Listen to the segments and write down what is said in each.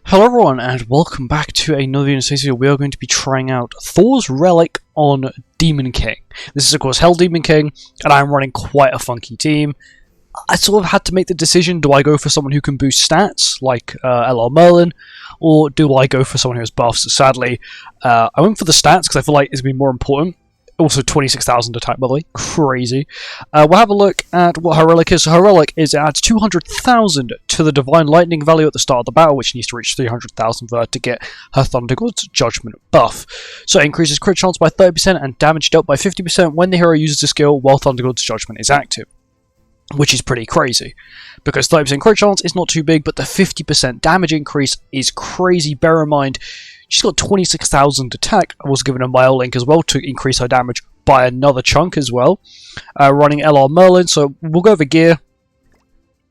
Hello everyone and welcome back to another video. In today's video we are going to be trying out Thor's Relic on Demon King. This is of course Hell Demon King and I'm running quite a funky team. I sort of had to make the decision, do I go for someone who can boost stats like LR Merlin, or do I go for someone who has buffs? Sadly I went for the stats because I feel like it's going to be more important. Also 26,000 attack, by the way. Crazy. We'll have a look at what her relic is. So her relic is it adds 200,000 to the Divine Lightning value at the start of the battle, which needs to reach 300,000 for her to get her Thunder God's Judgment buff. So it increases crit chance by 30% and damage dealt by 50% when the hero uses the skill while Thunder God's Judgment is active. Which is pretty crazy. Because 30% crit chance is not too big, but the 50% damage increase is crazy. Bear in mind, she's got 26,000 attack. I was given a Mile Link as well to increase her damage by another chunk as well. Running LR Merlin, so we'll go over gear.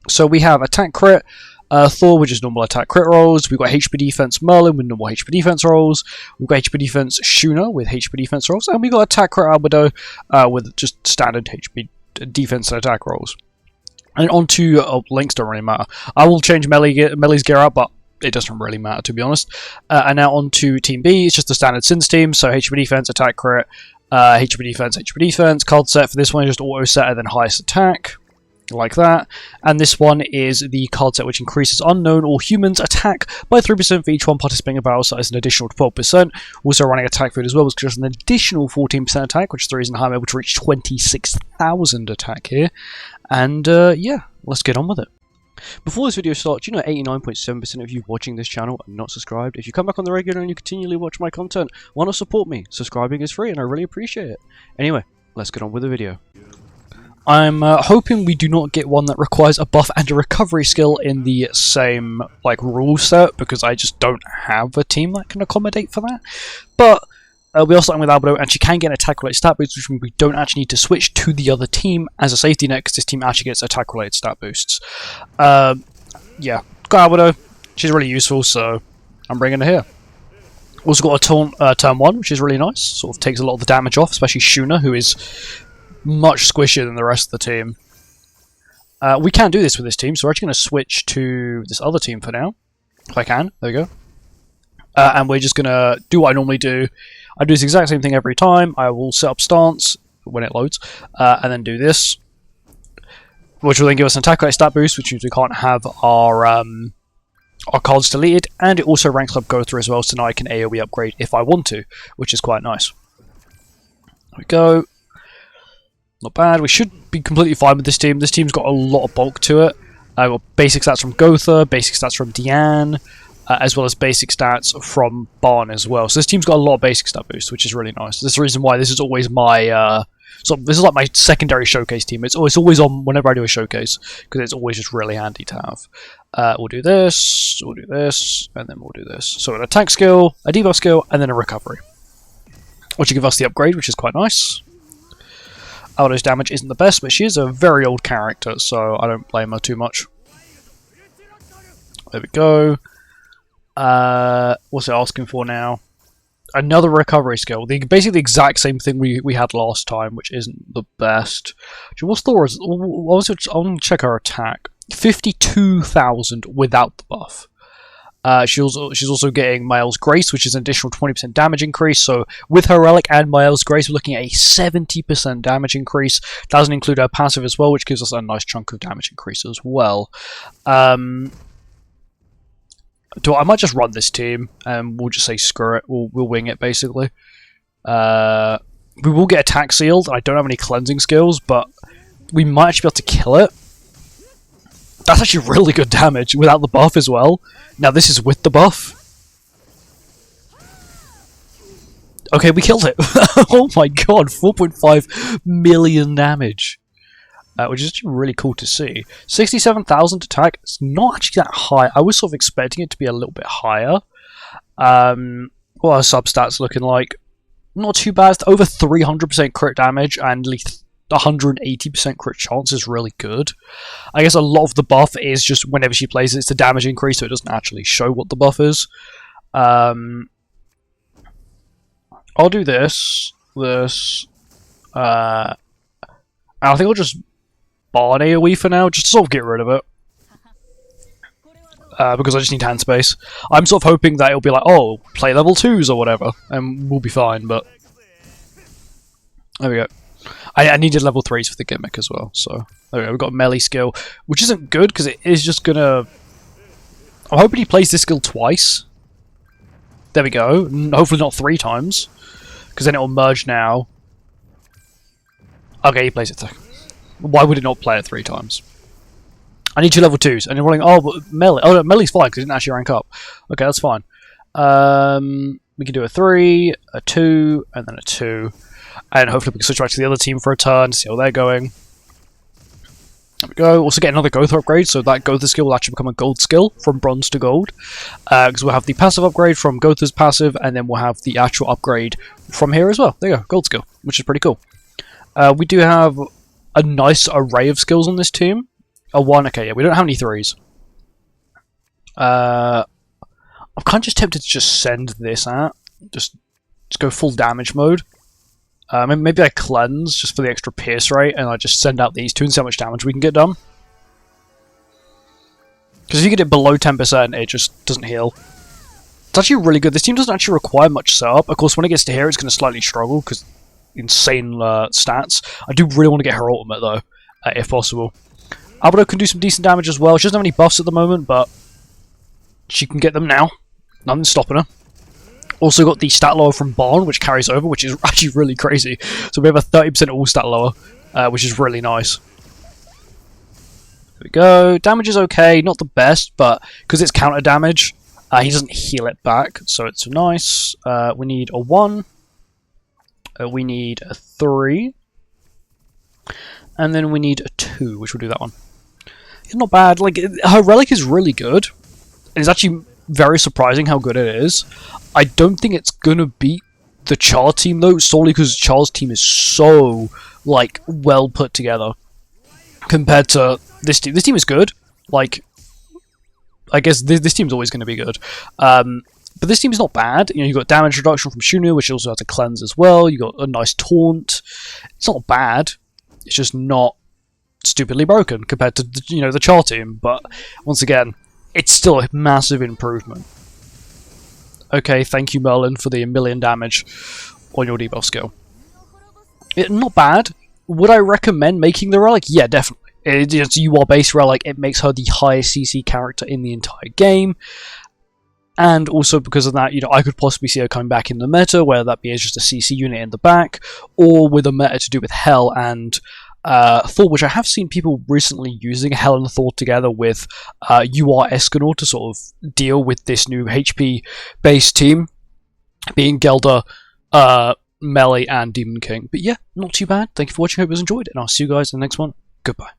So we have attack crit, Thor, which is normal attack crit rolls. We've got HP defense Merlin with normal HP defense rolls. We've got HP defense Shuna with HP defense rolls. And we've got attack crit Albedo with just standard HP defense and attack rolls. And onto links don't really matter. I will change Melee's gear out, but it doesn't really matter, to be honest. And now on to Team B. It's just the standard Sins team, so HP defense, attack crit, HP defense. Card set for this one is just auto set and then highest attack, like that. And this one is the card set which increases unknown or humans attack by 3% for each one participating in battle, so it's an additional 12%. Also running attack food as well, which gives an additional 14% attack, which is the reason I'm able to reach 26,000 attack here. And yeah, let's get on with it. Before this video starts, you know 89.7% of you watching this channel are not subscribed. If you come back on the regular and you continually watch my content, why not support me? Subscribing is free and I really appreciate it. Anyway, let's get on with the video. I'm hoping we do not get one that requires a buff and a recovery skill in the same rule set, because I just don't have a team that can accommodate for that. But we are starting with Albedo, and she can get an attack-related stat boost, which means we don't actually need to switch to the other team as a safety net, because this team actually gets attack-related stat boosts. Yeah, got Albedo. She's really useful, so I'm bringing her here. Also got a turn 1, which is really nice. Sort of takes a lot of the damage off, especially Shuna, who is much squishier than the rest of the team. We can't do this with this team, so we're actually going to switch to this other team for now. If I can. There we go. And we're just going to do what I normally do. I do this exact same thing every time. I will set up stance when it loads, and then do this, which will then give us an attack rate stat boost, which means we can't have our cards deleted, and it also ranks up Gotha as well, so now I can AoE upgrade if I want to, which is quite nice. There we go. Not bad. We should be completely fine with this team. This team's got a lot of bulk to it. I've got basic stats from Gotha, basic stats from Diane, as well as basic stats from Barn as well. So this team's got a lot of basic stat boost, which is really nice. This is the reason why this is always my this is like my secondary showcase team. It's always on whenever I do a showcase, because it's always just really handy to have. We'll do this, and then we'll do this. So an attack skill, a debuff skill, and then a recovery, which will give us the upgrade, which is quite nice. Aldo's damage isn't the best, but she is a very old character, so I don't blame her too much. There we go. What's it asking for now? Another recovery skill. Basically the exact same thing we had last time, which isn't the best. What's Thor's? I want to check her attack. 52,000 without the buff. She's also getting Miles Grace, which is an additional 20% damage increase. So with her relic and Miles Grace, we're looking at a 70% damage increase. Doesn't include her passive as well, which gives us a nice chunk of damage increase as well. I might just run this team, and we'll just say screw it. We'll wing it, basically. We will get attack sealed. I don't have any cleansing skills, but we might actually be able to kill it. That's actually really good damage without the buff as well. Now this is with the buff. Okay, we killed it. Oh my god, 4.5 million damage. Which is actually really cool to see. 67,000 attack. It's not actually that high. I was sort of expecting it to be a little bit higher. What are our substats looking like? Not too bad. It's over 300% crit damage and 180% crit chance is really good. I guess a lot of the buff is just whenever she plays it's the damage increase, so it doesn't actually show what the buff is. I'll do this. I think I'll just Barn AoE for now, just to sort of get rid of it. because I just need hand space. I'm sort of hoping that it'll be like, oh, play level 2s or whatever, and we'll be fine, but... There we go. I needed level 3s for the gimmick as well, so... There we go, we've got a melee skill, which isn't good, because it is just gonna... I'm hoping he plays this skill twice. There we go. Hopefully not 3 times, because then it'll merge now. Okay, he plays it. Why would it not play it 3 times? I need 2 level 2s, and you're rolling. Oh, but melee. Oh, no, melee's fine because it didn't actually rank up. Okay, that's fine. We can do a 3, a 2, and then a 2, and hopefully we can switch back to the other team for a turn. See how they're going. There we go. Also get another Gotha upgrade, so that Gotha skill will actually become a gold skill from bronze to gold. Because we'll have the passive upgrade from Gotha's passive, and then we'll have the actual upgrade from here as well. There you go, gold skill, which is pretty cool. We do have a nice array of skills on this team. A 1, okay, yeah, we don't have any 3s. I'm kind of just tempted to just send this out. Just go full damage mode. Maybe I cleanse just for the extra pierce rate, and I just send out these 2 and see how much damage we can get done. Because if you get it below 10%, it just doesn't heal. It's actually really good. This team doesn't actually require much setup. Of course, when it gets to here, it's going to slightly struggle, because insane stats. I do really want to get her ultimate, though, if possible. Albedo can do some decent damage as well. She doesn't have any buffs at the moment, but she can get them now. Nothing's stopping her. Also got the stat lower from Barn, which carries over, which is actually really crazy. So we have a 30% all stat lower, which is really nice. There we go. Damage is okay, not the best, but because it's counter damage, he doesn't heal it back, so it's nice. We need a 1. We need a 3. And then we need a 2, which will do that one. It's not bad. Like, her relic is really good. It's actually very surprising how good it is. I don't think it's gonna beat the Char team though, solely because Char's team is so like well put together compared to this team. This team is good. Like, I guess this team's always going to be good. But this team's not bad. You know, you got damage reduction from Shunu, which also has a cleanse as well. You got a nice taunt. It's not bad. It's just not stupidly broken compared to the Char team. But once again, it's still a massive improvement. Okay, thank you, Merlin, for the 1,000,000 damage on your debuff skill. Not bad. Would I recommend making the relic? Yeah, definitely. It's a UR-based relic. It makes her the highest CC character in the entire game. And also because of that, I could possibly see her coming back in the meta, whether that be as just a CC unit in the back, or with a meta to do with Hell and Thor, which I have seen people recently using Hell and Thor together with UR Escanor to sort of deal with this new HP-based team, being Gelder, Melee, and Demon King. But yeah, not too bad. Thank you for watching. Hope you guys enjoyed, and I'll see you guys in the next one. Goodbye.